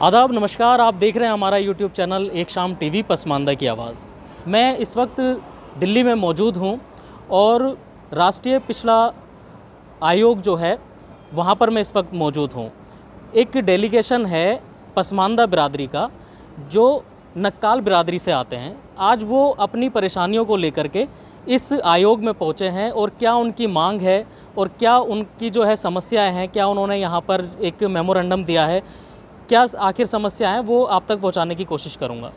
आदाब, नमस्कार। आप देख रहे हैं हमारा यूट्यूब चैनल एक शाम टीवी पसमानदा की आवाज़। मैं इस वक्त दिल्ली में मौजूद हूं और राष्ट्रीय पिछड़ा आयोग जो है वहां पर मैं इस वक्त मौजूद हूं। एक डेलीगेशन है पसमानदा बिरादरी का जो नक्काल बिरादरी से आते हैं। आज वो अपनी परेशानियों को लेकर के इस आयोग में पहुंचे हैं और क्या उनकी मांग है और क्या उनकी जो है समस्याएं हैं, क्या उन्होंने यहाँ पर एक मेमोरेंडम दिया है, क्या आखिर समस्या है, वो आप तक पहुंचाने की कोशिश करूंगा।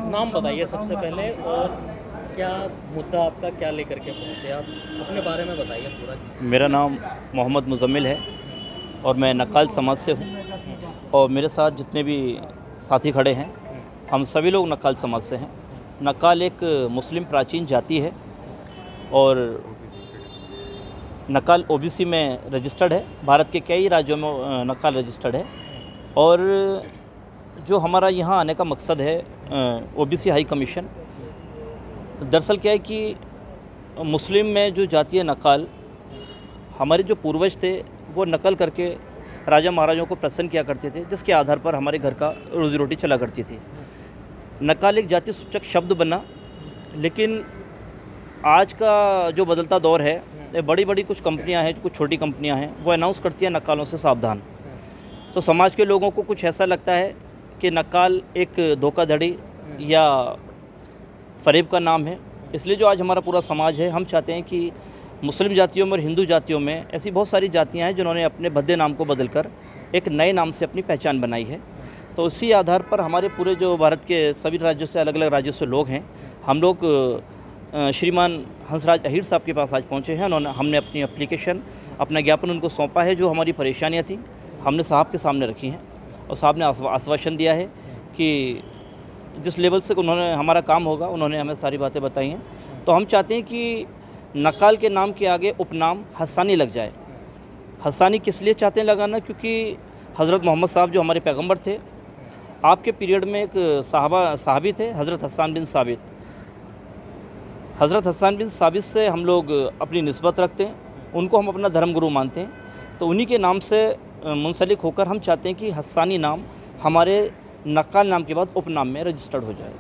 नाम बताइए सबसे पहले और क्या मुद्दा आपका, क्या लेकर के पहुंचे आप, अपने बारे में बताइए पूरा। मेरा नाम मोहम्मद मुज़म्मिल है और मैं नक्काल समाज से हूँ और मेरे साथ जितने भी साथी खड़े हैं हम सभी लोग नक्काल समाज से हैं। नक्काल एक मुस्लिम प्राचीन जाति है और नक्काल ओबीसी में रजिस्टर्ड है। भारत के कई राज्यों में नक्काल रजिस्टर्ड है और जो हमारा यहाँ आने का मकसद है ओबीसी हाई कमीशन, दरअसल क्या है कि मुस्लिम में जो जाति है नक्काल, हमारे जो पूर्वज थे वो नकल करके राजा महाराजाओं को प्रसन्न किया करते थे, जिसके आधार पर हमारे घर का रोज़ी रोटी चला करती थी। नक्काल एक जाति सूचक शब्द बना, लेकिन आज का जो बदलता दौर है, बड़ी बड़ी कुछ कंपनियां हैं, कुछ छोटी कंपनियां हैं, वो अनाउंस करती हैं नक्कालों से सावधान। तो समाज के लोगों को कुछ ऐसा लगता है कि नक्काल एक धोखाधड़ी या फरेब का नाम है। इसलिए जो आज हमारा पूरा समाज है, हम चाहते हैं कि मुस्लिम जातियों में और हिंदू जातियों में ऐसी बहुत सारी जातियां हैं जिन्होंने अपने भद्दे नाम को बदलकर एक नए नाम से अपनी पहचान बनाई है। तो उसी आधार पर हमारे पूरे जो भारत के सभी राज्यों से, अलग अलग राज्यों से लोग हैं, हम लोग श्रीमान हंसराज अहीर साहब के पास आज पहुँचे हैं। हमने अपनी एप्लीकेशन, अपना ज्ञापन उनको सौंपा है। जो हमारी परेशानियाँ थी हमने साहब के सामने रखी हैं और साहब ने आश्वासन दिया है कि जिस लेवल से उन्होंने हमारा काम होगा उन्होंने हमें सारी बातें बताई हैं। तो हम चाहते हैं कि नक्काल के नाम के आगे उपनाम हस्सानी लग जाए। हस्सानी किस लिए चाहते हैं लगाना? क्योंकि हज़रत मोहम्मद साहब जो हमारे पैगंबर थे, आपके पीरियड में एक साहबी थे हज़रत हस्सान बिन साबित। हज़रत हस्सान बिन साबित से हम लोग अपनी निस्बत रखते हैं, उनको हम अपना धर्म गुरु मानते हैं। तो उन्हीं के नाम से मुंसलिक होकर हम चाहते हैं कि हस्सानी नाम हमारे नक्काल नाम के बाद उपनाम में रजिस्टर्ड हो जाए।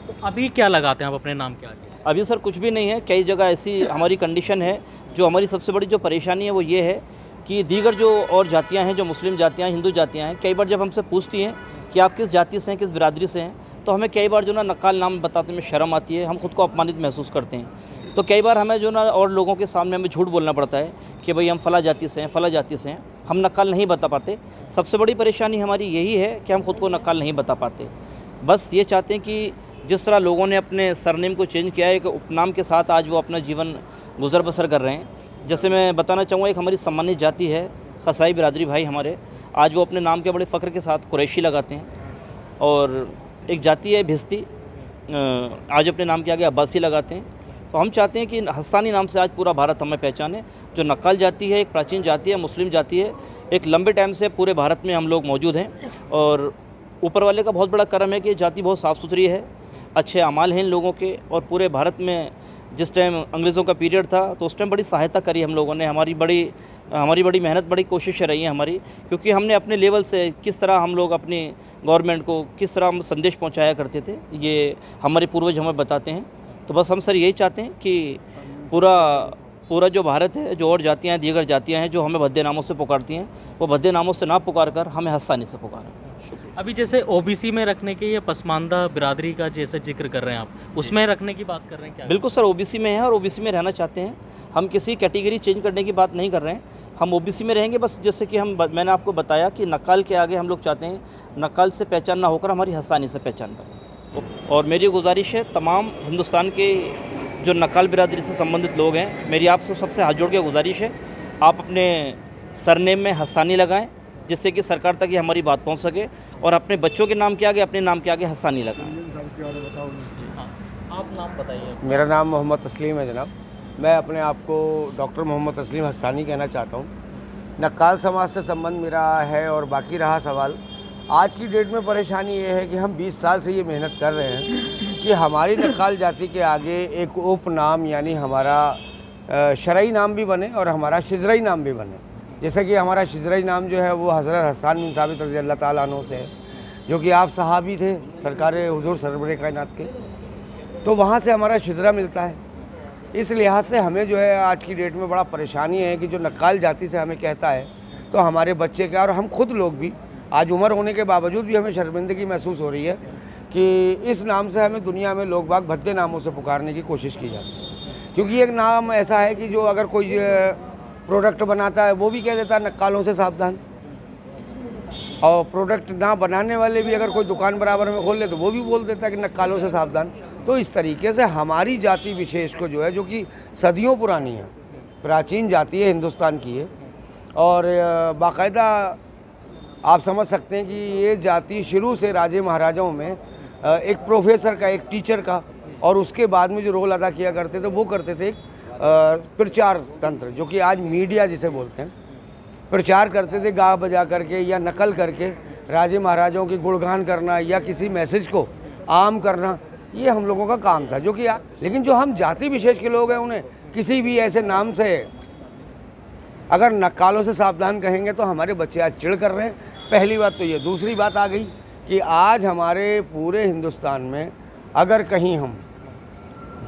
तो अभी क्या लगाते हैं आप अपने नाम के आगे? अभी सर कुछ भी नहीं है। कई जगह ऐसी हमारी कंडीशन है। जो हमारी सबसे बड़ी जो परेशानी है वो ये है कि दीगर जो और जातियां हैं, जो मुस्लिम जातियां, हिंदू जातियां हैं, कई बार जब हमसे पूछती हैं कि आप किस जाति से हैं, किस बिरादरी से हैं, तो हमें कई बार जो ना नक्काल नाम बताने में शर्म आती है, हम खुद को अपमानित महसूस करते हैं। तो कई बार हमें जो ना और लोगों के सामने हमें झूठ बोलना पड़ता है कि भाई हम फ़ला जाति से हैं, फ़ला जाति से हैं, हम नक्काल नहीं बता पाते। सबसे बड़ी परेशानी हमारी यही है कि हम खुद को नक्काल नहीं बता पाते। बस ये चाहते हैं कि जिस तरह लोगों ने अपने सरनेम को चेंज किया है, एक उपनाम के साथ आज वो अपना जीवन गुजर बसर कर रहे हैं। जैसे मैं बताना चाहूँगा, एक हमारी सम्मानित जाति है खसाई बिरादरी भाई हमारे, आज वो अपने नाम के बड़े फ़ख्र के साथ कुरैशी लगाते हैं। और एक जाति है भिस्ती, आज अपने नाम के आगे अब्बासी लगाते हैं। तो हम चाहते हैं कि हस्सानी नाम से आज पूरा भारत हमें पहचाने। जो नक्काल जाति है एक प्राचीन जाति है, मुस्लिम जाति है, एक लंबे टाइम से पूरे भारत में हम लोग मौजूद हैं और ऊपर वाले का बहुत बड़ा करम है कि जाति बहुत साफ़ सुथरी है, अच्छे अमाल हैं इन लोगों के। और पूरे भारत में जिस टाइम अंग्रेज़ों का पीरियड था तो उस टाइम बड़ी सहायता करी हम लोगों ने। हमारी बड़ी मेहनत, बड़ी कोशिश रही है हमारी, क्योंकि हमने अपने लेवल से किस तरह हम लोग अपनी गवर्नमेंट को किस तरह हम संदेश पहुंचाया करते थे, ये हमारे पूर्वज हमें बताते हैं। तो बस हम सर यही चाहते हैं कि पूरा जो भारत है, जो और जातियाँ हैं, दीगर जातियाँ हैं जो हमें भद्दे नामों से पुकारती हैं, वो भद्दे नामों से ना पुकार कर हमें हस्सानी से पुकारें। अभी जैसे ओबीसी में रखने के, ये पसमानदा बिरादरी का जैसे जिक्र कर रहे हैं आप, उसमें रखने की बात कर रहे हैं क्या? बिल्कुल सर, ओबीसी में है और ओबीसी में रहना चाहते हैं। हम किसी कैटेगरी चेंज करने की बात नहीं कर रहे हैं, हम ओबीसी में रहेंगे। बस जैसे कि मैंने आपको बताया कि नक्काल के आगे हम लोग चाहते हैं नक्काल से पहचान ना होकर हमारी हस्सानी से पहचान बने। और मेरी गुजारिश है तमाम हिंदुस्तान के जो नक्काल बिरादरी से संबंधित लोग हैं, मेरी आप सबसे हाथ जोड़ के गुजारिश है, आप अपने सरनेम में हस्सानी लगाएं, जिससे कि सरकार तक ये हमारी बात पहुंच सके। और अपने बच्चों के नाम के आगे, अपने नाम के आगे हस्सानी लगाएं। आप नाम बताइए। मेरा नाम मोहम्मद तस्लीम है जनाब। मैं अपने आप को डॉक्टर मोहम्मद तस्लीम हस्सानी कहना चाहता हूँ। नक्काल समाज से संबंध मेरा है। और बाकी रहा सवाल, आज की डेट में परेशानी ये है कि हम 20 साल से ये मेहनत कर रहे हैं कि हमारी नक्काल जाति के आगे एक उपनाम, यानी हमारा शरई नाम भी बने और हमारा शिजरई नाम भी बने। जैसे कि हमारा शिजरई नाम जो है वो हज़रत हस्सान बिन साबित रज़ी अल्लाह ताला अन्हु से है। जो कि आप सहाबी थे सरकार हुजूर सरवरे कायनात के, तो वहाँ से हमारा शिजरा मिलता है। इस लिहाज से हमें जो है आज की डेट में बड़ा परेशानी है कि जो नक्काल जाति से हमें कहता है, तो हमारे बच्चे क्या और हम खुद लोग भी आज उम्र होने के बावजूद भी हमें शर्मिंदगी महसूस हो रही है कि इस नाम से हमें दुनिया में लोग बाग भद्दे नामों से पुकारने की कोशिश की जाती है। क्योंकि एक नाम ऐसा है कि जो अगर कोई प्रोडक्ट बनाता है वो भी कह देता है नक्कालों से सावधान, और प्रोडक्ट ना बनाने वाले भी अगर कोई दुकान बराबर में खोल ले तो वो भी बोल देता है कि नक्कालों से सावधान। तो इस तरीके से हमारी जाति विशेष को जो है, जो कि सदियों पुरानी है, प्राचीन जाति है, हिंदुस्तान की है, और बाकायदा आप समझ सकते हैं कि ये जाति शुरू से राजे महाराजाओं में एक प्रोफेसर का, एक टीचर का, और उसके बाद में जो रोल अदा किया करते थे वो करते थे एक प्रचार तंत्र, जो कि आज मीडिया जिसे बोलते हैं, प्रचार करते थे गा बजा करके या नकल करके राजे महाराजाओं की गुणगान करना या किसी मैसेज को आम करना, ये हम लोगों का काम था। जो कि लेकिन जो हम जाति विशेष के लोग हैं उन्हें किसी भी ऐसे नाम से अगर नक्कालों से सावधान कहेंगे तो हमारे बच्चे आज चिढ़ कर रहे हैं। पहली बात तो ये। दूसरी बात आ गई कि आज हमारे पूरे हिंदुस्तान में अगर कहीं हम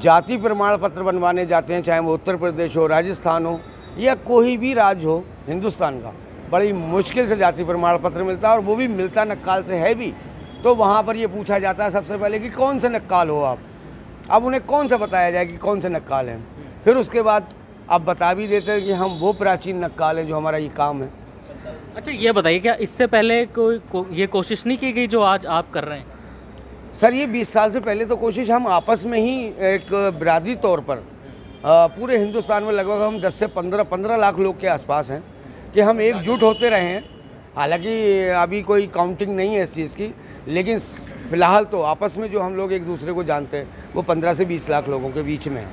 जाति प्रमाण पत्र बनवाने जाते हैं, चाहे वो उत्तर प्रदेश हो, राजस्थान हो या कोई भी राज्य हो हिंदुस्तान का, बड़ी मुश्किल से जाति प्रमाण पत्र मिलता है, और वो भी मिलता नक्काल से है भी। तो वहाँ पर ये पूछा जाता है सबसे पहले कि कौन से नक्काल हो आप। अब उन्हें कौन सा बताया जाए कि कौन से नक्काल हैं, फिर उसके बाद आप बता भी देते हैं कि हम वो प्राचीन नक्काल हैं जो हमारा ये काम है। अच्छा ये बताइए, क्या इससे पहले ये कोशिश नहीं की गई जो आज आप कर रहे हैं? सर ये 20 साल से पहले तो कोशिश हम आपस में ही एक बिरादरी तौर पर पूरे हिंदुस्तान में लगभग हम 10 से 15 लाख लोग के आसपास हैं कि हम एकजुट होते रहे हैं। हालांकि अभी कोई काउंटिंग नहीं है इस चीज़ की, लेकिन फ़िलहाल तो आपस में जो हम लोग एक दूसरे को जानते हैं वो 15 से 20 लाख लोगों के बीच में है।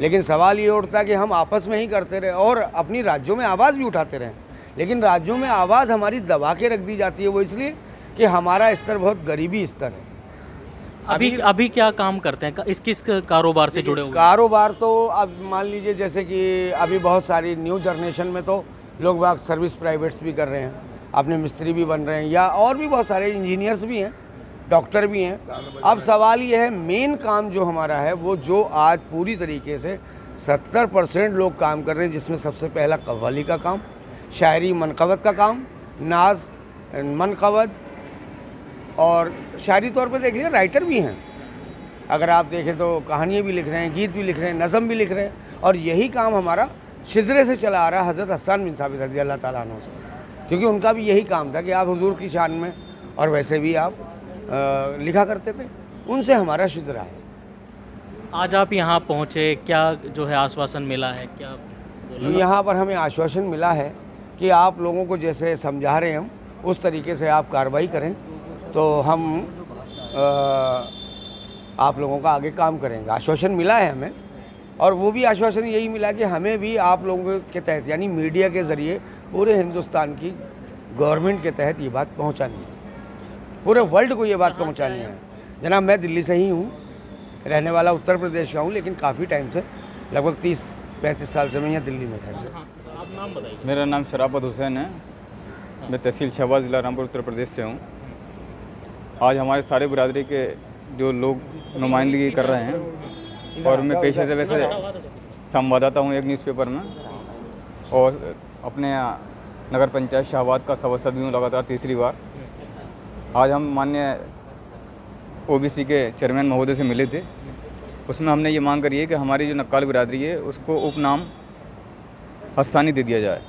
लेकिन सवाल ये उठता है कि हम आपस में ही करते रहे और अपनी राज्यों में आवाज़ भी उठाते रहें, लेकिन राज्यों में आवाज़ हमारी दबा के रख दी जाती है। वो इसलिए कि हमारा स्तर बहुत गरीबी स्तर है। अभी क्या काम करते हैं, किस कारोबार से जुड़े हुए? कारोबार तो अब मान लीजिए जैसे कि अभी बहुत सारी न्यू जनरेशन में तो लोग बाग सर्विस प्राइवेट्स भी कर रहे हैं, अपने मिस्त्री भी बन रहे हैं, या और भी बहुत सारे इंजीनियर्स भी हैं, डॉक्टर भी हैं। अब सवाल ये है, मेन काम जो हमारा है वो जो आज पूरी तरीके से 70% लोग काम कर रहे हैं, जिसमें सबसे पहला कव्वाली का काम, शायरी मनकवत का काम, नाज मनकवत, और शायरी तौर पे देख लीजिए राइटर भी हैं। अगर आप देखें तो कहानियाँ भी लिख रहे हैं, गीत भी लिख रहे हैं, नज़म भी लिख रहे हैं। और यही काम हमारा शिजरे से चला आ रहा है हज़रत हसन बिन साबित रज़ी अल्लाह ताला अन्हु से, क्योंकि उनका भी यही काम था कि आप हुजूर की शान में और वैसे भी आप लिखा करते थे, उनसे हमारा शिजरा है। आज आप यहाँ पहुँचे, क्या जो है आश्वासन मिला है, क्या बोला? यहाँ पर हमें आश्वासन मिला है कि आप लोगों को जैसे समझा रहे हैं हम उस तरीके से आप कार्रवाई करें तो हम आप लोगों का आगे काम करेंगे। आश्वासन मिला है हमें, और वो भी आश्वासन यही मिला कि हमें भी आप लोगों के तहत यानी मीडिया के ज़रिए पूरे हिंदुस्तान की गवर्नमेंट के तहत ये बात पहुंचानी है, पूरे वर्ल्ड को ये बात पहुंचानी है। जनाब मैं दिल्ली से ही हूँ, रहने वाला उत्तर प्रदेश का हूँ, लेकिन काफ़ी टाइम से लगभग 30-35 साल से मैं यहाँ दिल्ली में था। आप नाम बताइए। मेरा नाम शराफत हुसैन है, मैं तहसील शहबाज ज़िला रामपुर उत्तर प्रदेश से हूँ। आज हमारे सारे बिरादरी के जो लोग नुमाइंदगी कर रहे हैं, और मैं पेशे से वैसे संवाददाता हूँ एक न्यूज़पेपर में, और अपने नगर पंचायत शाहबाद का सदस्य भी हूँ लगातार तीसरी बार। आज हम माननीय ओबीसी के चेयरमैन महोदय से मिले थे, उसमें हमने ये मांग करी है कि हमारी जो नक्काल बिरादरी है उसको उपनाम हस्सानी दे दिया जाए।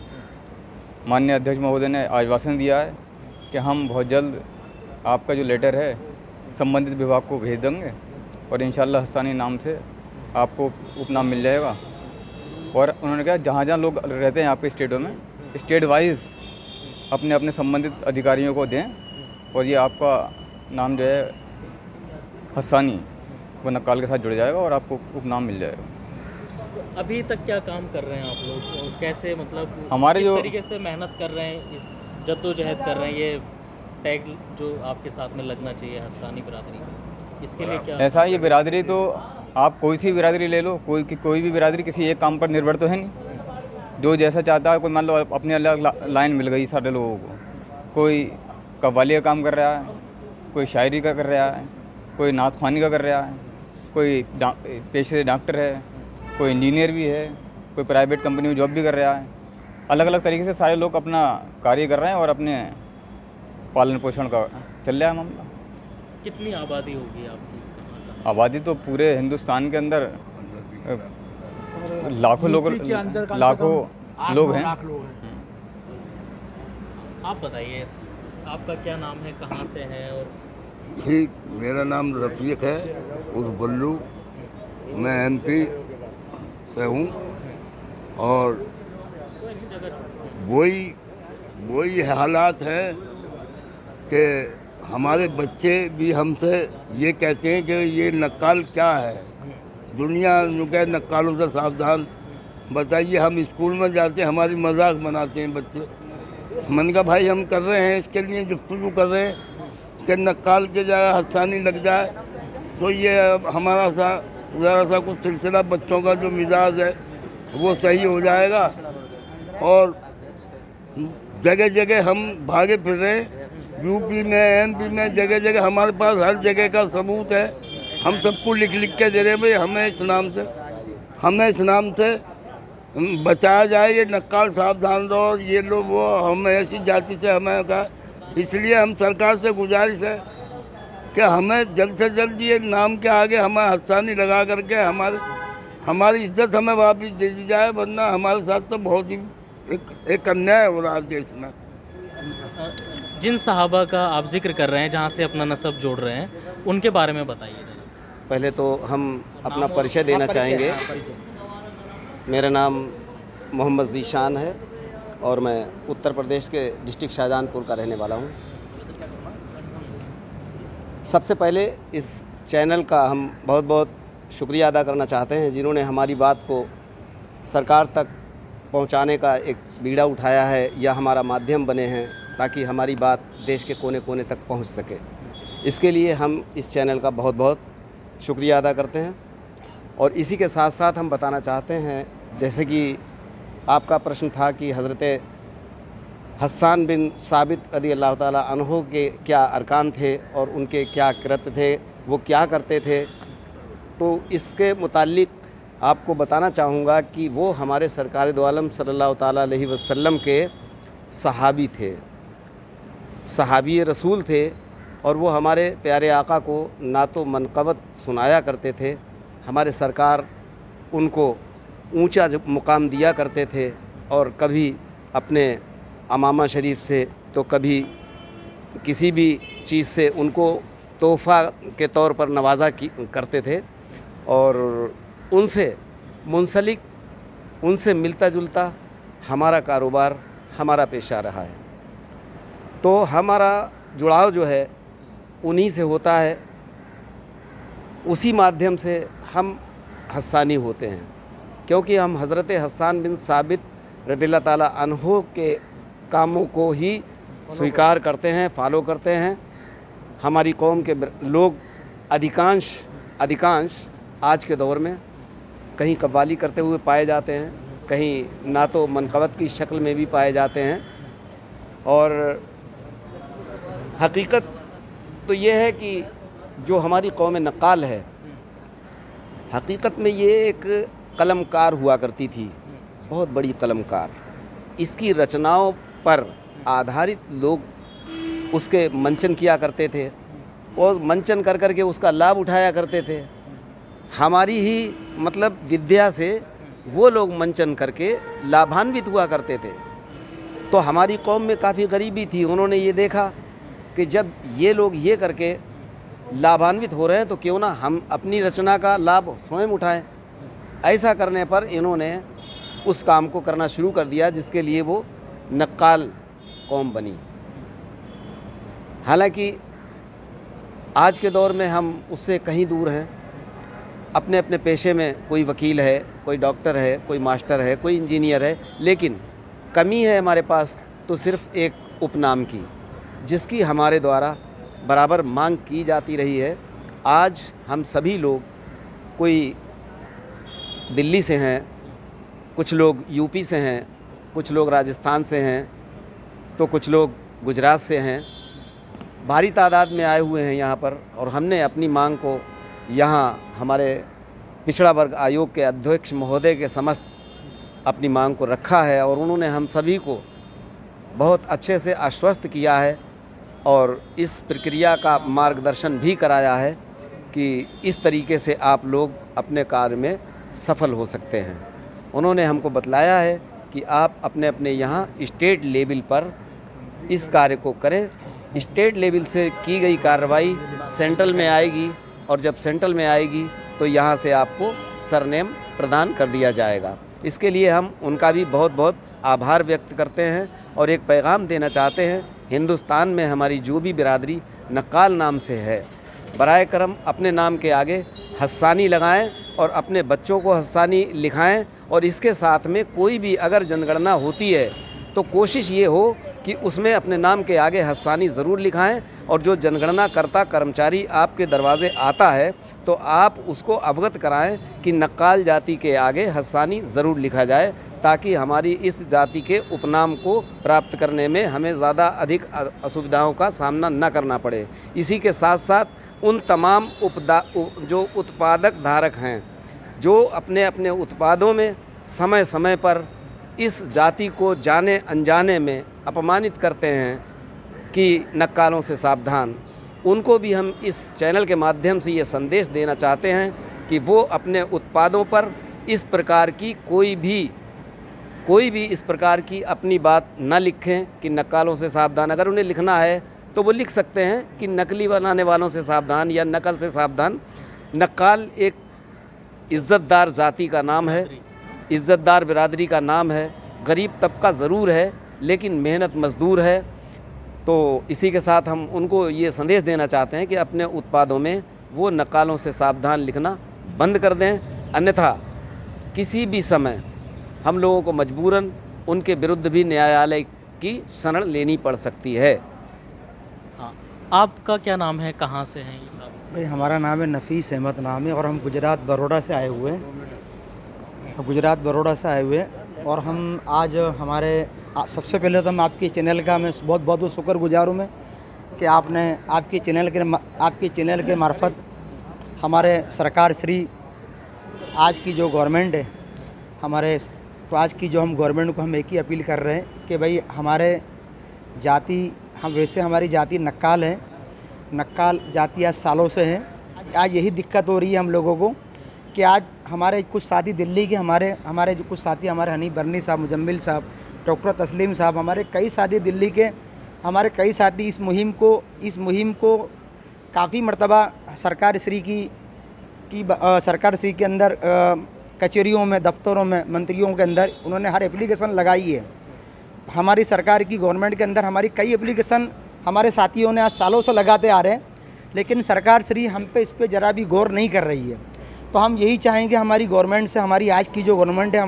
माननीय अध्यक्ष महोदय ने आश्वासन दिया है कि हम बहुत जल्द आपका जो लेटर है संबंधित विभाग को भेज देंगे, और इंशाल्लाह हस्सानी नाम से आपको उपनाम मिल जाएगा। और उन्होंने कहा जहाँ जहाँ लोग रहते हैं आपके स्टेटों में, स्टेट वाइज अपने अपने संबंधित अधिकारियों को दें, और ये आपका नाम जो है हस्सानी वो नक्काल के साथ जुड़ जाएगा और आपको उपनाम मिल जाएगा। अभी तक क्या काम कर रहे हैं आप लोग, और कैसे मतलब हमारे किस जो तरीके से मेहनत कर रहे हैं, जद्दोजहद कर रहे हैं, ये टैग जो आपके साथ में लगना चाहिए हस्सानी बिरादरी, इसके लिए क्या? ऐसा ये बिरादरी तो आप कोई सी बिरादरी ले लो, कोई भी बिरादरी किसी एक काम पर निर्भर तो है नहीं। जो जैसा चाहता है, कोई मान लो अपने अलग लाइन मिल गई सारे लोगों को, कोई कव्वाली का काम कर रहा है, कोई शायरी का कर रहा है, कोई नात ख़्वानी का कर रहा है, कोई पेशे से डॉक्टर है, कोई इंजीनियर भी है, कोई प्राइवेट कंपनी में जॉब भी कर रहा है। अलग अलग तरीके से सारे लोग अपना कार्य कर रहे हैं और अपने पालन पोषण का चल रहा है मामला। कितनी आबादी होगी आपकी? आबादी तो पूरे हिंदुस्तान के अंदर लाखों लोग हैं। आप बताइए, आपका क्या नाम है, कहाँ से है? और जी, मेरा नाम रफ़ीक है उर्फ बल्लू। मैं MP से हूँ और वही हालात है कि हमारे बच्चे भी हमसे ये कहते हैं कि ये नक्काल क्या है, दुनिया नुके नक्कालों से सावधान। बताइए, हम स्कूल में जाते हैं, हमारी मजाक बनाते हैं बच्चे। मन का भाई हम कर रहे हैं, इसके लिए गुफ्तगू कर रहे हैं कि नक्काल के जगह हस्सानी लग जाए तो ये हमारा ज़रा सा कुछ सिलसिला बच्चों का जो मिजाज है वो सही हो जाएगा। और जगह जगह हम भागे फिर रहे हैं, UP में, MP में, जगह जगह हमारे पास हर जगह का सबूत है। हम सबको लिख के दे रहे हैं भाई हमें इस नाम से बचाया जाए, ये नक्काल सावधान रहो, और ये लोग वो हम ऐसी जाति से हमें कहा। इसलिए हम सरकार से गुजारिश है कि हमें जल्द से जल्द ये नाम के आगे हमें हस्तानी लगा करके हमारी इज्जत हमें वापस दे दी जाए, वरना हमारे साथ तो बहुत ही एक अन्याय हो रहा है देश में। जिन सहाबा का आप जिक्र कर रहे हैं, जहाँ से अपना नसब जोड़ रहे हैं, उनके बारे में बताइए। पहले तो हम अपना परिचय देना चाहेंगे। मेरा नाम मोहम्मद ज़ीशान है और मैं उत्तर प्रदेश के डिस्ट्रिक्ट शाहजहानपुर का रहने वाला हूँ। सबसे पहले इस चैनल का हम बहुत बहुत शुक्रिया अदा करना चाहते हैं, जिन्होंने हमारी बात को सरकार तक पहुंचाने का एक बीड़ा उठाया है या हमारा माध्यम बने हैं ताकि हमारी बात देश के कोने कोने तक पहुंच सके। इसके लिए हम इस चैनल का बहुत बहुत शुक्रिया अदा करते हैं। और इसी के साथ साथ हम बताना चाहते हैं, जैसे कि आपका प्रश्न था कि हज़रत हस्सान बिन साबित रज़ी अल्लाह ताला अन्हो के क्या अरकान थे और उनके क्या कृत्य थे, वो क्या करते थे, तो इसके मुताल्लिक़ आपको बताना चाहूँगा कि वो हमारे सरकार दो आलम सल्लल्लाहु ताला अलैहि वसल्लम के सहाबी थे, सहाबी रसूल थे। और वो हमारे प्यारे आका को नातो मनक़बत सुनाया करते थे। हमारे सरकार उनको ऊंचा मुकाम दिया करते थे और कभी अपने अमामा शरीफ से तो कभी किसी भी चीज़ से उनको तोहफ़ा के तौर पर नवाजा करते थे। और उनसे मुंसलिक, उनसे मिलता जुलता हमारा कारोबार, हमारा पेशा रहा है। तो हमारा जुड़ाव जो है उन्हीं से होता है, उसी माध्यम से हम हस्सानी होते हैं, क्योंकि हम हज़रत हस्सान बिन साबित रज़ियल्लाहु ताला अन्हो के कामों को ही स्वीकार करते हैं, फॉलो करते हैं। हमारी कौम के लोग अधिकांश आज के दौर में कहीं कव्वाली करते हुए पाए जाते हैं, कहीं नातो मनक़बत की शक्ल में भी पाए जाते हैं। और हकीकत तो ये है कि जो हमारी कौम नक्काल है, हकीकत में ये एक कलमकार हुआ करती थी, बहुत बड़ी कलमकार। इसकी रचनाओं पर आधारित लोग उसके मंचन किया करते थे और मंचन कर कर के उसका लाभ उठाया करते थे। हमारी ही मतलब विद्या से वो लोग मंचन करके लाभान्वित हुआ करते थे। तो हमारी कौम में काफ़ी गरीबी थी। उन्होंने ये देखा कि जब ये लोग ये करके लाभान्वित हो रहे हैं तो क्यों ना हम अपनी रचना का लाभ स्वयं उठाएं। ऐसा करने पर इन्होंने उस काम को करना शुरू कर दिया जिसके लिए वो नक्काल कौम बनी। हालांकि आज के दौर में हम उससे कहीं दूर हैं। अपने अपने पेशे में कोई वकील है, कोई डॉक्टर है, कोई मास्टर है, कोई इंजीनियर है, लेकिन कमी है हमारे पास तो सिर्फ़ एक उपनाम की, जिसकी हमारे द्वारा बराबर मांग की जाती रही है। आज हम सभी लोग, कोई दिल्ली से हैं, कुछ लोग यूपी से हैं, कुछ लोग राजस्थान से हैं, तो कुछ लोग गुजरात से हैं, भारी तादाद में आए हुए हैं यहाँ पर, और हमने अपनी मांग को यहाँ हमारे पिछड़ा वर्ग आयोग के अध्यक्ष महोदय के समस्त अपनी मांग को रखा है, और उन्होंने हम सभी को बहुत अच्छे से आश्वस्त किया है और इस प्रक्रिया का मार्गदर्शन भी कराया है कि इस तरीके से आप लोग अपने कार्य में सफल हो सकते हैं। उन्होंने हमको बतलाया है कि आप अपने अपने यहाँ स्टेट लेवल पर इस कार्य को करें। स्टेट लेवल से की गई कार्रवाई सेंट्रल में आएगी, और जब सेंट्रल में आएगी तो यहाँ से आपको सरनेम प्रदान कर दिया जाएगा। इसके लिए हम उनका भी बहुत बहुत आभार व्यक्त करते हैं और एक पैगाम देना चाहते हैं। हिंदुस्तान में हमारी जो भी बिरादरी नक्काल नाम से है, बराए करम अपने नाम के आगे हस्सानी लगाएं और अपने बच्चों को हस्सानी लिखाएं, और इसके साथ में कोई भी अगर जनगणना होती है तो कोशिश ये हो कि उसमें अपने नाम के आगे हस्सानी ज़रूर लिखाएं, और जो जनगणना करता कर्मचारी आपके दरवाज़े आता है तो आप उसको अवगत कराएं कि नक्काल जाति के आगे हस्सानी ज़रूर लिखा जाए, ताकि हमारी इस जाति के उपनाम को प्राप्त करने में हमें ज़्यादा अधिक असुविधाओं का सामना न करना पड़े। इसी के साथ साथ उन तमाम जो उत्पादक धारक हैं, जो अपने अपने उत्पादों में समय समय पर इस जाति को जाने अनजाने में अपमानित करते हैं कि नक्कालों से सावधान, उनको भी हम इस चैनल के माध्यम से ये संदेश देना चाहते हैं कि वो अपने उत्पादों पर इस प्रकार की कोई भी इस प्रकार की अपनी बात न लिखें कि नक्कालों से सावधान। अगर उन्हें लिखना है तो वो लिख सकते हैं कि नकली बनाने वालों से सावधान या नकल से सावधान। नक्काल एक इज़्ज़तदार जाति का नाम है, इज़्ज़तदार बिरादरी का नाम है, गरीब तबका ज़रूर है लेकिन मेहनत मज़दूर है। तो इसी के साथ हम उनको ये संदेश देना चाहते हैं कि अपने उत्पादों में वो नक्कालों से सावधान लिखना बंद कर दें, अन्यथा किसी भी समय हम लोगों को मजबूरन उनके विरुद्ध भी न्यायालय की शरण लेनी पड़ सकती है। हाँ, आपका क्या नाम है, कहाँ से हैं ये आप? भाई हमारा नाम है नफ़ीस अहमद नाम है, और हम गुजरात बरोड़ा से आए हुए हैं। गुजरात बरोड़ा से आए हुए हैं, और हम आज सबसे पहले तो हम आपके चैनल का मैं बहुत बहुत शुक्रगुजार हूँ मैं कि आपने आपके चैनल के मार्फत हमारे सरकार श्री आज की जो गवर्नमेंट है हमारे, तो आज की जो हम गवर्नमेंट को हम एक ही अपील कर रहे हैं कि भाई हमारे जाति, हम वैसे हमारी जाति नक्काल है, नक्काल जाति आज सालों से है। आज यही दिक्कत हो रही है हम लोगों को कि आज हमारे कुछ साथी दिल्ली के हमारे जो कुछ साथी हमारे हनी बरनी साहब, मुजम्मिल साहब, डॉक्टर तस्लीम साहब, हमारे कई साथी दिल्ली के, हमारे कई साथी इस मुहिम को काफ़ी मर्तबा सरकार श्री सरकार श्री के अंदर कचहरियों में, दफ्तरों में, मंत्रियों के अंदर उन्होंने हर एप्लीकेशन लगाई है। हमारी सरकार की गवर्नमेंट के अंदर हमारी कई एप्लीकेशन हमारे साथियों ने आज सालों से लगाते आ रहे हैं, लेकिन सरकार श्री हम पे इस पे ज़रा भी गौर नहीं कर रही है। तो हम यही चाहेंगे हमारी गवर्नमेंट से, हमारी आज की जो गवर्नमेंट है,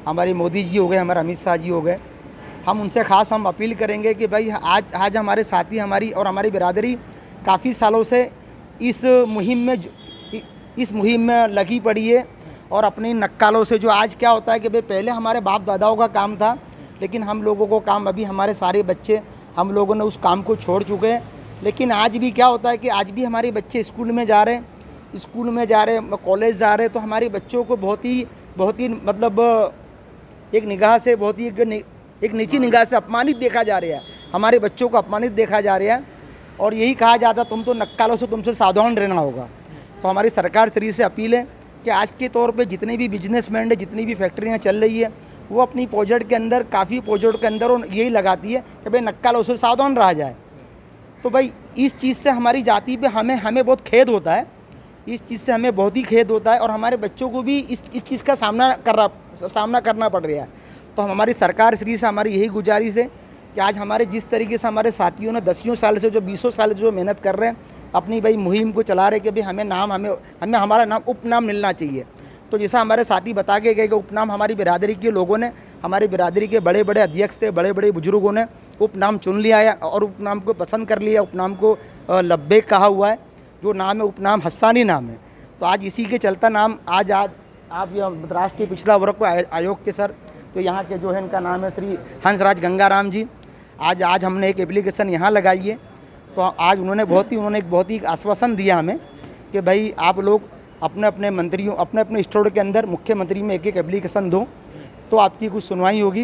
हमारी मोदी जी हो गए, हमारे अमित शाह जी हो गए, हम उनसे ख़ास हम अपील करेंगे कि भाई आज हमारे साथी हमारी बिरादरी काफ़ी सालों से इस मुहिम में लगी पड़ी है, और अपनी नक्कालों से जो आज क्या होता है कि भाई पहले हमारे बाप दादाओं का काम था, लेकिन हम लोगों को काम, अभी हमारे सारे बच्चे हम लोगों ने उस काम को छोड़ चुके हैं। लेकिन आज भी क्या होता है कि आज भी हमारे बच्चे स्कूल में जा रहे हैं, कॉलेज जा रहे हैं, तो हमारे बच्चों को बहुत ही मतलब एक निगाह से, बहुत ही एक नीची निगाह से अपमानित देखा जा रहा है। हमारे बच्चों को अपमानित देखा जा रहा है, और यही कहा जाता तुम तो नक्कालों से, तुमसे सावधान रहना होगा। तो हमारी सरकार श्री से अपील है कि आज के तौर पे जितने भी बिजनेसमैन है, जितनी भी फैक्ट्रियाँ चल रही है, वो अपनी प्रोजेक्ट के अंदर, काफ़ी प्रोजेक्ट के अंदर यही लगाती है कि भाई नक्कालों से सावधान रहा जाए। तो भाई इस चीज़ से हमारी जाति पे हमें बहुत खेद होता है, इस चीज़ से हमें बहुत ही खेद होता है, और हमारे बच्चों को भी इस चीज़ का सामना करना पड़ रहा है। तो हमारी सरकार श्री से हमारी यही गुजारिश है कि आज हमारे जिस तरीके से हमारे साथियों ने 10 साल से, जो 20 साल से जो मेहनत कर रहे हैं, अपनी भाई मुहिम को चला रहे कि भाई हमें हमारा नाम उपनाम मिलना चाहिए। तो जैसा हमारे साथी बता के गए कि उपनाम हमारी बिरादरी के लोगों ने, हमारी बिरादरी के बड़े बड़े अध्यक्ष थे, बड़े बड़े बुजुर्गों ने उपनाम चुन लिया है और उपनाम को पसंद कर लिया, उपनाम को लब्बैक कहा हुआ है। जो नाम है उपनाम हस्सानी नाम है। तो आज इसी के चलता नाम आज आप राष्ट्रीय पिछड़ा वर्ग आयोग के सर, तो यहाँ के जो है इनका नाम है श्री हंसराज गंगाराम जी। आज हमने एक एप्लीकेशन यहाँ लगाई है। तो तो आज उन्होंने एक बहुत ही आश्वासन दिया हमें कि भाई आप लोग अपने अपने मंत्रियों अपने अपने स्टोर के अंदर मुख्यमंत्री में एक एक एप्लीकेशन दो तो आपकी कुछ सुनवाई होगी।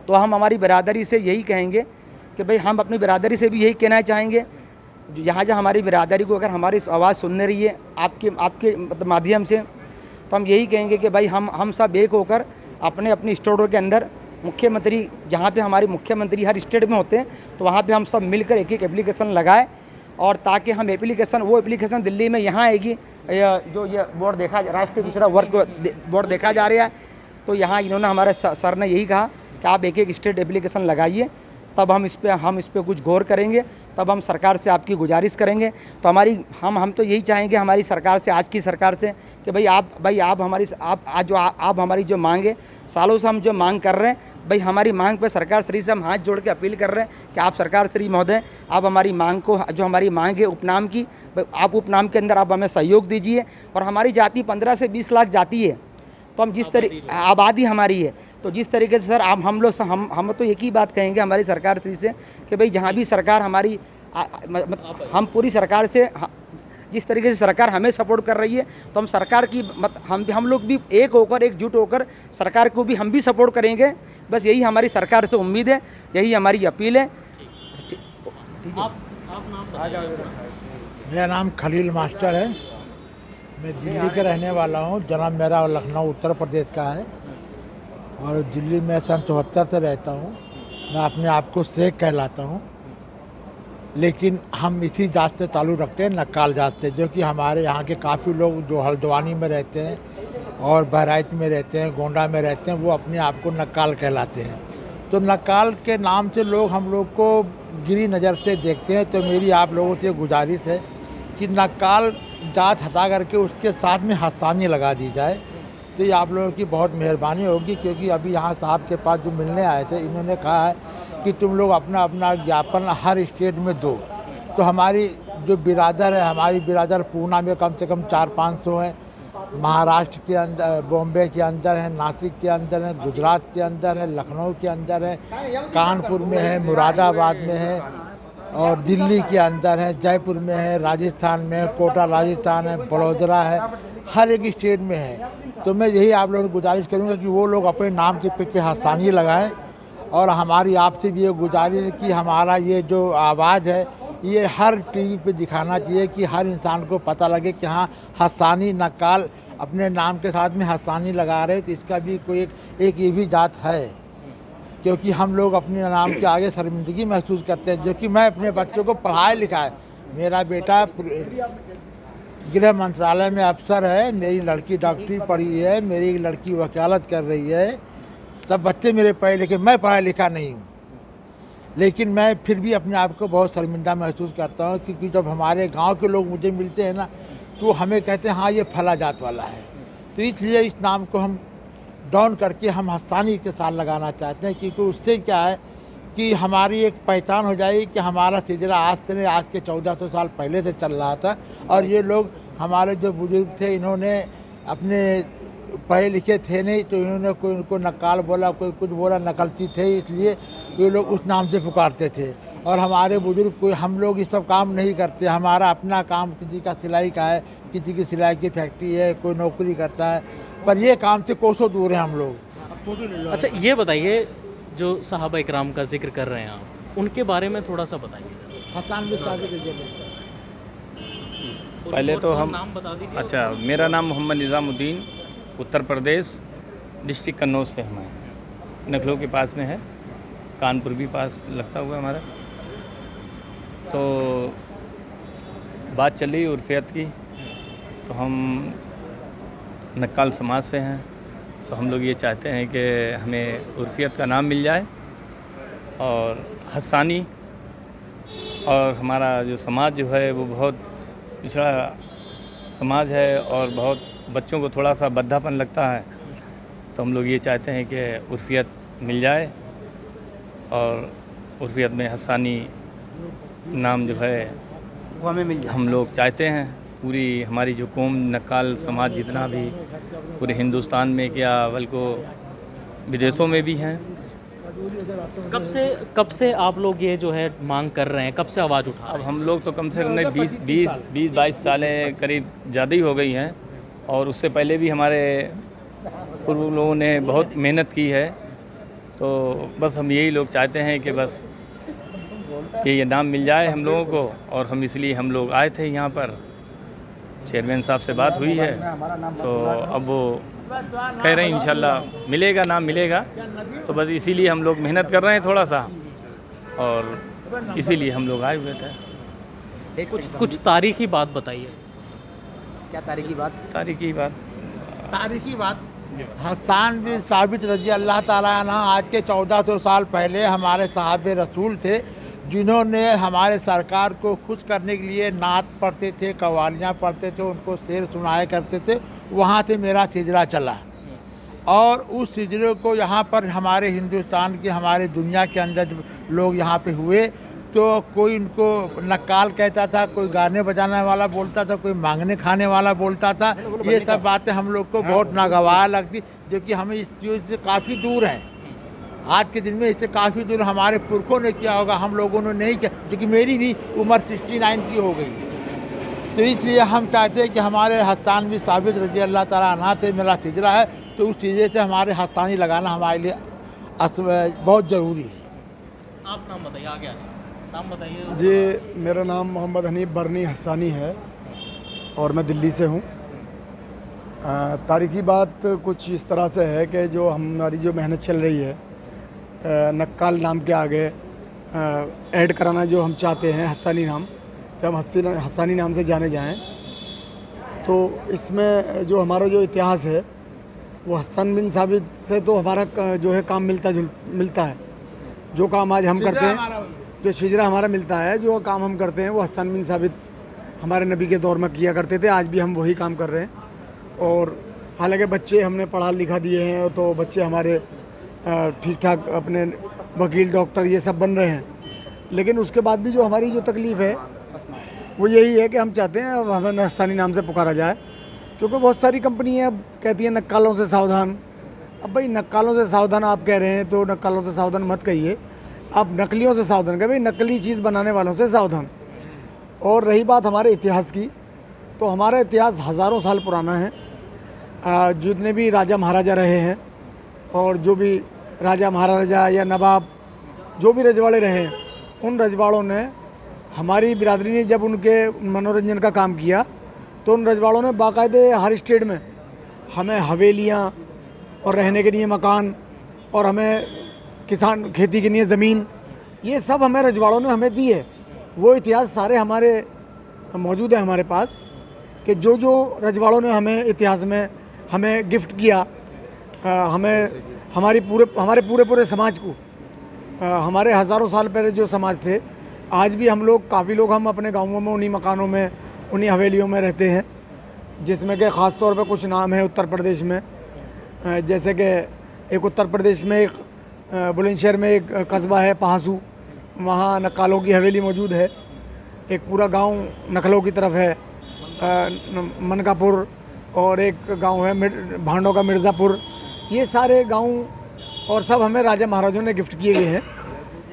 तो हम हमारी बिरादरी से यही कहेंगे कि भाई हम अपनी बिरादरी से भी यही कहना चाहेंगे, जहाँ जहाँ हमारी बिरादरी को अगर हमारी आवाज़ सुनने रही है आपके माध्यम से, तो हम यही कहेंगे कि भाई हम सब एक होकर अपने अपने स्टोरों के अंदर मुख्यमंत्री, जहाँ पे हमारे मुख्यमंत्री हर स्टेट में होते हैं, तो वहाँ पे हम सब मिलकर एक एक एप्लीकेशन लगाए, और ताकि हम वो एप्लीकेशन दिल्ली में यहाँ आएगी। जो ये बोर्ड देखा, राष्ट्रीय पिछड़ा वर्ग बोर्ड देखा जा रहा है, तो यहाँ इन्होंने हमारे सर ने यही कहा कि आप एक एक स्टेट एप्लीकेशन लगाइए, तब हम इस पे कुछ गौर करेंगे, तब हम सरकार से आपकी गुजारिश करेंगे। तो हम तो यही चाहेंगे हमारी सरकार से, आज की सरकार से, कि भाई आप हमारी जो मांग है, सालों से हम जो मांग कर रहे हैं, भाई हमारी मांग पे सरकार श्री से हम हाथ जोड़ के अपील कर रहे हैं कि आप सरकार श्री महोदय, आप हमारी मांग को, जो हमारी मांग है उपनाम की, आप उपनाम के अंदर आप हमें सहयोग दीजिए। और हमारी जाति 15 से 20 लाख जाति है, तो हम जिस तरीके आबादी हमारी है, तो जिस तरीके से सर हम तो एक ही बात कहेंगे हमारी सरकार से कि भाई जहाँ भी सरकार हमारी हम पूरी सरकार से, जिस तरीके से सरकार हमें सपोर्ट कर रही है, तो हम सरकार की हम लोग भी एक होकर, एकजुट होकर सरकार को भी हम भी सपोर्ट करेंगे। बस यही हमारी सरकार से उम्मीद है, यही हमारी अपील है। मेरा नाम खलील मास्टर है, मैं दिल्ली का रहने वाला हूँ। जन्म मेरा लखनऊ उत्तर प्रदेश का है और दिल्ली में सन 74 से रहता हूँ। मैं अपने आप को शेख कहलाता हूँ, लेकिन हम इसी जात से ताल्लुक़ रखते हैं, नक्काल जात से, जो कि हमारे यहाँ के काफ़ी लोग जो हल्द्वानी में रहते हैं और बहराइच में रहते हैं, गोंडा में रहते हैं, वो अपने आप को नक्काल कहलाते हैं। तो नक्काल के नाम से लोग हम लोग को गिरी नज़र से देखते हैं। तो मेरी आप लोगों से गुजारिश है कि नक्काल जात हटा करके उसके साथ में हस्सानी लगा दी जाए, तो ये आप लोगों की बहुत मेहरबानी होगी। क्योंकि अभी यहाँ साहब के पास जो मिलने आए थे, इन्होंने कहा है कि तुम लोग अपना अपना ज्ञापन हर स्टेट में दो। तो हमारी जो बिरादर है, हमारी बिरादर पूना में कम से कम 400-500 हैं, महाराष्ट्र के अंदर, बॉम्बे के अंदर है, नासिक के अंदर है, गुजरात के अंदर है, लखनऊ के अंदर है, कानपुर में है, मुरादाबाद में है, और दिल्ली के अंदर है, जयपुर में है, राजस्थान में है, कोटा राजस्थान है, बड़ोदरा है, हर एक स्टेट में है। तो मैं यही आप लोगों को गुजारिश करूंगा कि वो लोग अपने नाम के पीछे हस्सानी लगाएं। और हमारी आपसे भी ये गुजारिश है कि हमारा ये जो आवाज़ है, ये हर टीवी पे दिखाना चाहिए कि हर इंसान को पता लगे कि हाँ, हस्सानी नक्काल अपने नाम के साथ में हस्सानी लगा रहे, तो इसका भी कोई एक ये भी जात है। क्योंकि हम लोग अपने नाम के आगे शर्मिंदगी महसूस करते हैं। जो कि मैं अपने बच्चों को पढ़ाया लिखाया, मेरा बेटा गृह मंत्रालय में अफसर है, मेरी लड़की डॉक्टरी पढ़ी है, मेरी लड़की वकालत कर रही है, सब बच्चे मेरे पढ़े लिखे, मैं पढ़ा लिखा नहीं हूँ। लेकिन मैं फिर भी अपने आप को बहुत शर्मिंदा महसूस करता हूँ, क्योंकि जब हमारे गांव के लोग मुझे मिलते हैं ना, तो हमें कहते हैं हाँ ये फला जात वाला है। तो इसलिए इस नाम को हम डाउन करके हम हस्सानी के साथ लगाना चाहते हैं, क्योंकि उससे क्या है कि हमारी एक पहचान हो जाएगी कि हमारा सिलसिला आज के 1400 साल पहले से चल रहा था। और ये लोग हमारे जो बुजुर्ग थे, इन्होंने अपने पढ़े लिखे थे नहीं, तो इन्होंने कोई उनको नक्काल बोला, कोई कुछ बोला, नकलची थे, इसलिए ये लोग उस नाम से पुकारते थे। और हमारे बुजुर्ग कोई, हम लोग ये सब काम नहीं करते, हमारा अपना काम, किसी का सिलाई का है, किसी की सिलाई की फैक्ट्री है, कोई नौकरी करता है, पर ये काम से कोसों दूर हैं हम लोग। अच्छा, ये बताइए, जो सहाबा इकराम का जिक्र कर रहे हैं आप, उनके बारे में थोड़ा सा बताइए। हसन बिन साबित पहले तो हम नाम बता दीजिए। अच्छा, मेरा नाम मोहम्मद निज़ामुद्दीन, उत्तर प्रदेश, डिस्ट्रिक्ट कन्नौज से हम हैं, नखलो के पास में है, कानपुर भी पास लगता हुआ हमारा। तो बात चली उर्फियत की, तो हम नक्काल समाज से हैं, तो हम लोग ये चाहते हैं कि हमें उर्फियत का नाम मिल जाए और हस्सानी। और हमारा जो समाज जो है वो बहुत पिछड़ा समाज है और बहुत बच्चों को थोड़ा सा बद्धापन लगता है, तो हम लोग ये चाहते हैं कि उर्फियत मिल जाए और उर्फियत में हस्सानी नाम जो है वो हमें मिल जाए। हम लोग चाहते हैं। पूरी हमारी जो कौम, नक्काल समाज जितना भी पूरे हिंदुस्तान में क्या बल्कि विदेशों में भी हैं, कब से आप लोग ये जो है मांग कर रहे हैं, कब से आवाज़ उठा अब रहे हैं? हम लोग तो कम से कम 20-22 सालें करीब ज़्यादा ही हो गई हैं, और उससे पहले भी हमारे पूर्व लोगों ने बहुत मेहनत की है। तो बस हम यही लोग चाहते हैं कि बस कि ये नाम मिल जाए हम लोगों को, और हम इसलिए हम लोग आए थे यहाँ पर। चेयरमैन साहब से बात हुई है, तो अब वो कह रहे हैं इंशाल्लाह मिलेगा, नाम मिलेगा। तो बस इसीलिए हम लोग मेहनत कर रहे हैं थोड़ा सा, और इसीलिए हम लोग आए हुए थे। कुछ तारीखी बात बताइए। क्या तारीखी बात? तारीखी बात हसन बिन साबित रजी अल्लाह ताला अन्हु आज के 1400 साल पहले हमारे साहब रसूल थे, जिन्होंने हमारे सरकार को खुश करने के लिए नात पढ़ते थे, कवालियाँ पढ़ते थे, उनको शेर सुनाया करते थे। वहाँ से मेरा सिजरा चला, और उस सिजरे को यहाँ पर हमारे हिंदुस्तान के, हमारे दुनिया के अंदर जब लोग यहाँ पे हुए, तो कोई उनको नक्काल कहता था, कोई गाने बजाने वाला बोलता था, कोई मांगने खाने वाला बोलता था। ये सब बातें हम लोग को बहुत नागवार लगती, जो कि हमें इस चीज़ से काफ़ी दूर हैं। आज के दिन में इससे काफ़ी दूर हमारे पुरखों ने किया होगा, हम लोगों ने नहीं किया, क्योंकि मेरी भी उम्र 69 की हो गई। तो इसलिए हम चाहते हैं कि हमारे हसन बिन साबित रजी अल्लाह ताला अन्हु से मेरा सिजरा है, तो उस सिजरे से हमारे हस्तानी लगाना हमारे लिए बहुत ज़रूरी है। आप नाम बताइए, आगे आइए, नाम बताइए जी। मेरा नाम मोहम्मद हनीफ बरनी हस्सानी है, और मैं दिल्ली से हूँ। तारीखी बात कुछ इस तरह से है कि जो हमारी जो मेहनत चल रही है, नक्काल नाम के आगे ऐड कराना जो हम चाहते हैं, हस्सानी नाम, कि हम हस्सानी नाम से जाने जाएं। तो इसमें जो हमारा जो इतिहास है, वो हसन बिन साबित से तो हमारा जो है काम मिलता है। जो काम आज हम करते हैं, जो शिजरा हमारा मिलता है, जो काम हम करते हैं, वो हसन बिन साबित हमारे नबी के दौर में किया करते थे। आज भी हम वही काम कर रहे हैं, और हालांकि बच्चे हमने पढ़ा लिखा दिए हैं, तो बच्चे हमारे ठीक ठाक अपने वकील, डॉक्टर ये सब बन रहे हैं। लेकिन उसके बाद भी जो हमारी जो तकलीफ़ है, वो यही है कि हम चाहते हैं अब हमें हस्सानी नाम से पुकारा जाए, क्योंकि बहुत सारी कंपनियाँ अब कहती हैं नक्कालों से सावधान। अब भाई नक्कालों से सावधान आप कह रहे हैं, तो नक्कालों से सावधान मत कहिए, आप नकलियों से सावधान कहिए, भाई नकली चीज़ बनाने वालों से सावधान। और रही बात हमारे इतिहास की, तो हमारा इतिहास हज़ारों साल पुराना है। जितने भी राजा महाराजा रहे हैं, और जो भी राजा महाराजा या नवाब जो भी रजवाड़े रहे हैं, उन रजवाड़ों ने, हमारी बिरादरी ने जब उनके मनोरंजन का काम किया, तो उन रजवाड़ों ने बाकायदे हर स्टेट में हमें हवेलियाँ और रहने के लिए मकान, और हमें किसान खेती के लिए ज़मीन, ये सब हमें रजवाड़ों ने हमें दी है। वो इतिहास सारे हमारे मौजूद है हमारे पास, कि जो जो रजवाड़ों ने हमें इतिहास में हमें गिफ्ट किया, हमें हमारे पूरे समाज को, हमारे हज़ारों साल पहले जो समाज थे, आज भी हम लोग काफ़ी लोग हम अपने गाँवों में उन्हीं मकानों में, उन्हीं हवेलियों में रहते हैं, जिसमें कि ख़ास तौर पे कुछ नाम है उत्तर प्रदेश में। जैसे कि एक उत्तर प्रदेश में एक बुलंदशहर में एक कस्बा है पहासू, वहाँ नक्कालों की हवेली मौजूद है। एक पूरा गांव नखलों की तरफ है, मनकापुर, और एक गांव है भांडों का मिर्ज़ापुर। ये सारे गांव और सब हमें राजा महाराजों ने गिफ्ट किए गए हैं।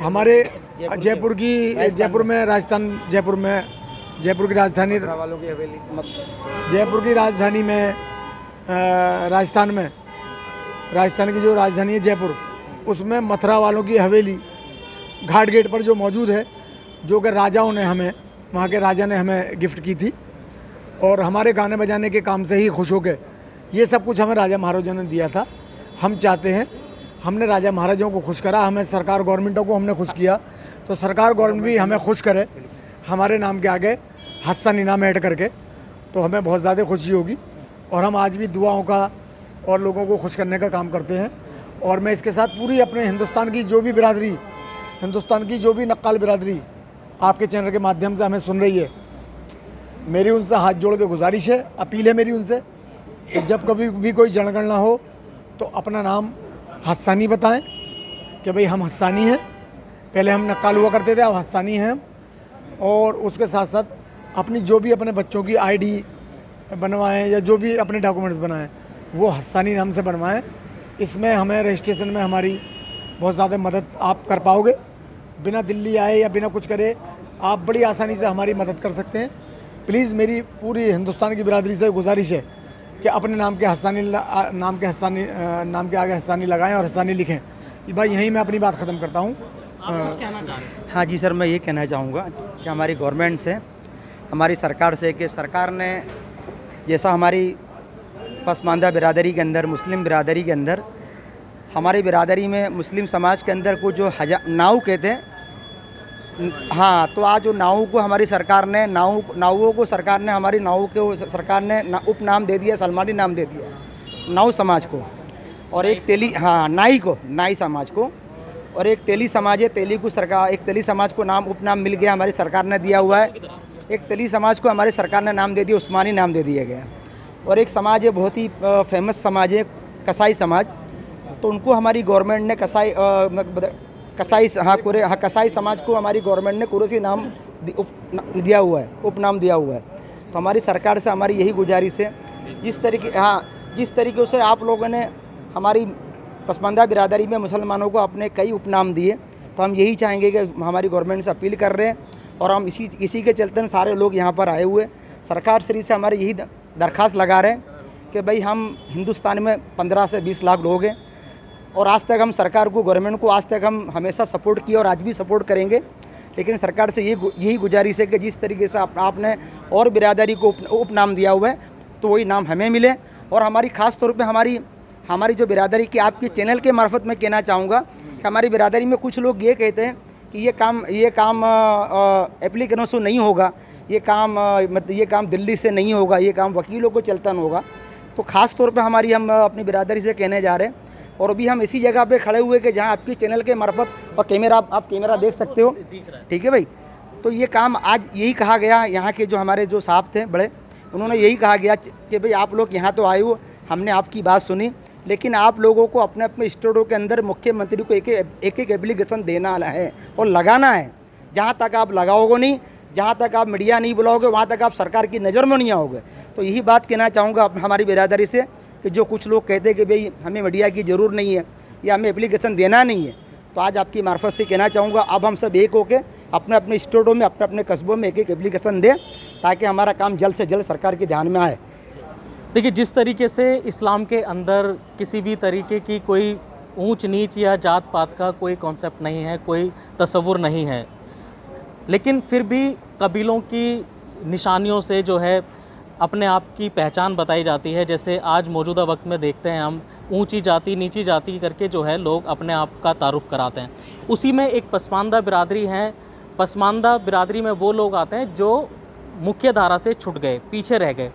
हमारे जयपुर में राजस्थान, जयपुर की राजधानी वालों की हवेली, जयपुर की राजधानी में, राजस्थान की जो राजधानी है जयपुर, उसमें मथुरा वालों की हवेली घाट गेट पर जो मौजूद है, जो कि राजाओं ने हमें, वहाँ के राजा ने हमें गिफ्ट की थी, और हमारे गाने बजाने के काम से ही खुश हो गए। ये सब कुछ हमें राजा महाराजों ने दिया था। हम चाहते हैं, हमने राजा महाराजों को खुश करा, हमें सरकार गवर्नमेंटों को हमने खुश किया, तो सरकार गवर्नमेंट भी हमें खुश करे हमारे नाम के आगे हस्सानी नाम ऐड करके, तो हमें बहुत ज़्यादा खुशी होगी। और हम आज भी दुआओं का और लोगों को खुश करने का काम करते हैं। और मैं इसके साथ पूरी अपने हिंदुस्तान की जो भी बिरादरी, हिंदुस्तान की जो भी नक्काल बिरादरी आपके चैनल के माध्यम से हमें सुन रही है, मेरी उनसे हाथ जोड़ के गुजारिश है, अपील है मेरी उनसे कि जब कभी भी कोई जनगणना हो तो अपना नाम हस्सानी बताएं, कि भाई हम हस्सानी हैं। पहले हम नक्काल हुआ करते थे, अब हस्सानी हैं। और उसके साथ साथ अपनी जो भी अपने बच्चों की आईडी बनवाएं, या जो भी अपने डॉक्यूमेंट्स बनाएं, वो हस्सानी नाम से बनवाएं। इसमें हमें रजिस्ट्रेशन में हमारी बहुत ज़्यादा मदद आप कर पाओगे। बिना दिल्ली आए या बिना कुछ करे आप बड़ी आसानी से हमारी मदद कर सकते हैं। प्लीज़ मेरी पूरी हिंदुस्तान की बिरादरी से गुजारिश है कि अपने नाम के आगे हस्सानी लगाएं और हस्सानी लिखें। भाई यहीं मैं अपनी बात ख़त्म करता हूँ। हाँ जी सर, मैं ये कहना चाहूँगा कि हमारी गवर्नमेंट से, हमारी सरकार से, कि सरकार ने जैसा हमारी पसमानदा बिरादरी के अंदर, मुस्लिम बिरादरी के अंदर, हमारी बिरादरी में मुस्लिम समाज के अंदर को जो नाऊ कहते हैं, हाँ, तो आज जो नाऊ को हमारी सरकार ने नाऊओं को सरकार ने हमारी नाऊ के सरकार ने उपनाम दे दिया, सलमानी नाम दे दिया नाऊ समाज को। और एक तेली, हाँ, नाई समाज को, और एक तेली समाज है, एक तेली समाज को उपनाम मिल गया, हमारी सरकार ने दिया हुआ है। एक तेली समाज को हमारी सरकार ने नाम दे दिया, उस्मानी नाम दे दिया गया। और एक समाज है, बहुत ही फेमस समाज है, कसाई समाज, तो उनको हमारी गवर्नमेंट ने कसाई समाज को हमारी गवर्नमेंट ने कुरैशी नाम दिया हुआ है, उपनाम दिया हुआ है। तो हमारी सरकार से हमारी यही गुजारिश है, जिस तरीके से आप लोगों ने हमारी पसमानदा बिरादरी में मुसलमानों को अपने कई उपनाम दिए, तो हम यही चाहेंगे कि हमारी गवर्नमेंट से अपील कर रहे हैं, और हम इसी के चलते सारे लोग यहाँ पर आए हुए सरकार श्री से हमारे यही दरख्वास्त लगा रहे हैं कि भाई हम हिंदुस्तान में 15 से 20 लाख लोग हैं, और आज तक हम सरकार को, गवर्नमेंट को आज तक हम हमेशा सपोर्ट किया और आज भी सपोर्ट करेंगे। लेकिन सरकार से यही गुजारिश है कि जिस तरीके से आपने और बिरादरी को उपनाम दिया हुआ है, तो वही नाम हमें मिले। और हमारी ख़ास तौर पे हमारी जो बिरादरी की, आपके चैनल के मार्फत मैं कहना चाहूँगा कि हमारी बिरादरी में कुछ लोग ये कहते हैं कि ये काम एप्लीकेशनों से नहीं होगा, ये काम दिल्ली से नहीं होगा, ये काम वकीलों को चलता नहीं होगा। तो ख़ास तौर पे हम अपनी बिरादरी से कहने जा रहे हैं, और अभी हम इसी जगह पे खड़े हुए कि जहाँ आपकी चैनल के मार्फत, और आप कैमरा देख सकते हो, ठीक है भाई। तो ये काम आज यही कहा गया, यहाँ के जो हमारे जो साहब थे बड़े, उन्होंने यही कहा गया कि भाई आप लोग यहाँ तो आए हो, हमने आपकी बात सुनी, लेकिन आप लोगों को अपने अपने स्टेटों के अंदर मुख्यमंत्री को एक एप्लीकेशन देना है और लगाना है। जहाँ तक आप लगाओगे नहीं, जहाँ तक आप मीडिया नहीं बुलाओगे, वहाँ तक आप सरकार की नज़र में नहीं आओगे। तो यही बात कहना चाहूँगा हमारी बिरादरी से कि जो कुछ लोग कहते हैं कि भाई हमें मीडिया की ज़रूरत नहीं है या हमें एप्लीकेशन देना नहीं है, तो आज आपकी मार्फत से कहना चाहूँगा, अब हम सब एक होकर अपने अपने स्टेटों में, अपने अपने कस्बों में एक एप्लीकेशन दें, ताकि हमारा काम जल्द से जल्द सरकार के ध्यान में आए। देखिए, जिस तरीके से इस्लाम के अंदर किसी भी तरीके की कोई ऊंच नीच या जात पात का कोई कॉन्सेप्ट नहीं है, कोई तसव्वुर नहीं है, लेकिन फिर भी कबीलों की निशानियों से जो है अपने आप की पहचान बताई जाती है। जैसे आज मौजूदा वक्त में देखते हैं हम, ऊंची जाति नीची जाति करके जो है लोग अपने आप का तारुफ कराते हैं। उसी में एक पसमानदा बिरादरी है। पसमानदा बिरादरी में वो लोग आते हैं जो मुख्य धारा से छूट गए, पीछे रह गए।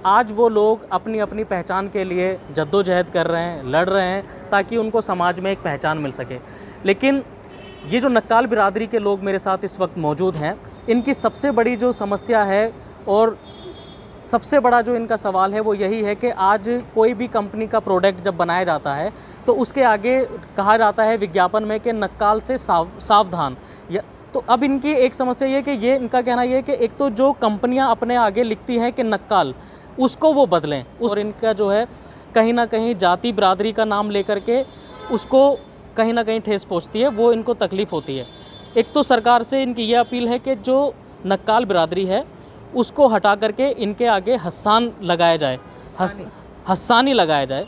आज वो लोग अपनी अपनी पहचान के लिए जद्दोजहद कर रहे हैं, लड़ रहे हैं, ताकि उनको समाज में एक पहचान मिल सके। लेकिन ये जो नक्काल बिरादरी के लोग मेरे साथ इस वक्त मौजूद हैं, इनकी सबसे बड़ी जो समस्या है और सबसे बड़ा जो इनका सवाल है वो यही है कि आज कोई भी कंपनी का प्रोडक्ट जब बनाया जाता है तो उसके आगे कहा जाता है विज्ञापन में कि नक्काल से सावधान। तो अब इनकी एक समस्या ये कि ये इनका कहना ये है कि एक तो जो कंपनियां अपने आगे लिखती हैं कि नक्काल, उसको वो बदलें, और इनका जो है कहीं ना कहीं जाति बिरादरी का नाम लेकर के उसको कहीं ना कहीं ठेस पहुँचती है, वो इनको तकलीफ़ होती है। एक तो सरकार से इनकी ये अपील है कि जो नक्काल बिरादरी है उसको हटा करके इनके आगे हस्सान लगाया जाए, हस्सानी लगाया जाए,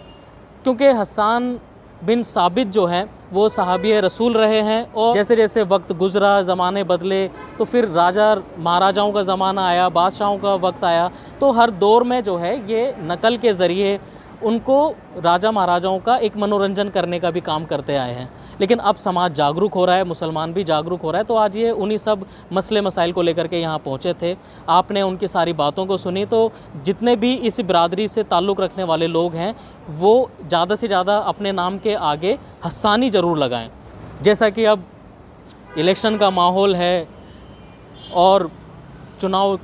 क्योंकि हस्सान बिन साबित जो हैं वो सहाबी रसूल रहे हैं। और जैसे जैसे वक्त गुज़रा, ज़माने बदले, तो फिर राजा महाराजाओं का ज़माना आया, बादशाहों का वक्त आया, तो हर दौर में जो है ये नकल के ज़रिए उनको राजा महाराजाओं का एक मनोरंजन करने का भी काम करते आए हैं। लेकिन अब समाज जागरूक हो रहा है, मुसलमान भी जागरूक हो रहा है, तो आज ये उन्हीं सब मसले मसाइल को लेकर के यहाँ पहुँचे थे। आपने उनकी सारी बातों को सुनी, तो जितने भी इस बिरादरी से ताल्लुक़ रखने वाले लोग हैं वो ज़्यादा से ज़्यादा अपने नाम के आगे हस्सानी ज़रूर लगाएं। जैसा कि अब इलेक्शन का माहौल है और चुनाव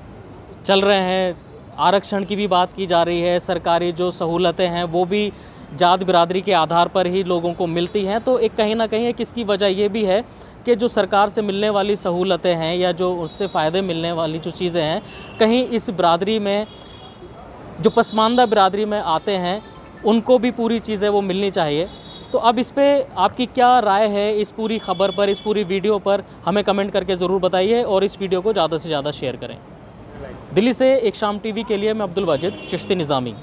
चल रहे हैं, आरक्षण की भी बात की जा रही है, सरकारी जो सहूलतें हैं वो भी जात बिरादरी के आधार पर ही लोगों को मिलती हैं। तो एक कहीं ना कहीं एक इसकी वजह ये भी है कि जो सरकार से मिलने वाली सहूलतें हैं या जो उससे फ़ायदे मिलने वाली जो चीज़ें हैं, कहीं इस बिरादरी में जो पसमानदा बिरादरी में आते हैं उनको भी पूरी चीज़ें वो मिलनी चाहिए। तो अब इस पे आपकी क्या राय है, इस पूरी खबर पर, इस पूरी वीडियो पर हमें कमेंट करके ज़रूर बताइए और इस वीडियो को ज़्यादा से ज़्यादा शेयर करें। दिल्ली से एक शाम टीवी के लिए मैं अब्दुल वाजिद चिश्ती निज़ामी।